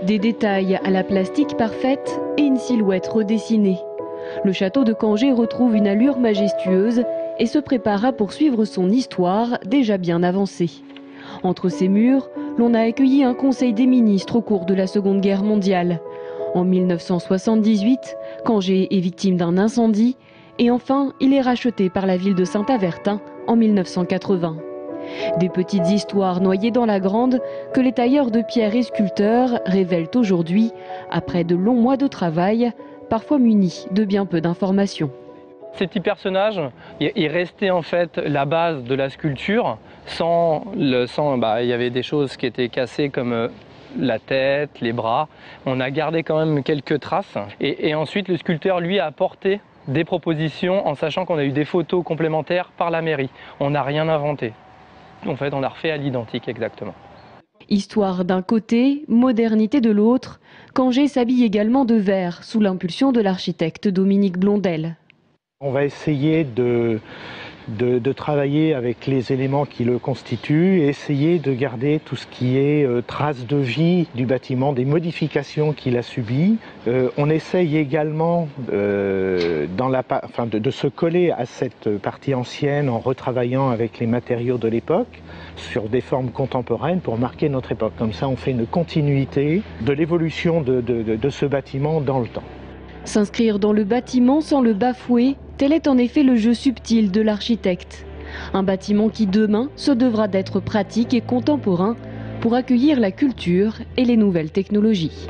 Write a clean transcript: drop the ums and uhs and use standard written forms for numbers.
Des détails à la plastique parfaite et une silhouette redessinée. Le château de Cangé retrouve une allure majestueuse et se prépare à poursuivre son histoire déjà bien avancée. Entre ses murs, l'on a accueilli un conseil des ministres au cours de la Seconde Guerre mondiale. En 1978, Cangé est victime d'un incendie et enfin, il est racheté par la ville de Saint-Avertin en 1980. Des petites histoires noyées dans la grande que les tailleurs de pierre et sculpteurs révèlent aujourd'hui, après de longs mois de travail, parfois munis de bien peu d'informations. Ces petits personnages, ils restaient en fait la base de la sculpture. Il y avait des choses qui étaient cassées comme la tête, les bras. On a gardé quand même quelques traces. Et ensuite, le sculpteur, lui, a apporté des propositions en sachant qu'on a eu des photos complémentaires par la mairie. On n'a rien inventé. En fait, on a refait à l'identique exactement. Histoire d'un côté, modernité de l'autre, Cangé s'habille également de vert sous l'impulsion de l'architecte Dominique Blondel. On va essayer de travailler avec les éléments qui le constituent et essayer de garder tout ce qui est traces de vie du bâtiment, des modifications qu'il a subies. On essaye également de se coller à cette partie ancienne en retravaillant avec les matériaux de l'époque sur des formes contemporaines pour marquer notre époque. Comme ça, on fait une continuité de l'évolution de ce bâtiment dans le temps. S'inscrire dans le bâtiment sans le bafouer, tel est en effet le jeu subtil de l'architecte. Un bâtiment qui demain se devra d'être pratique et contemporain pour accueillir la culture et les nouvelles technologies.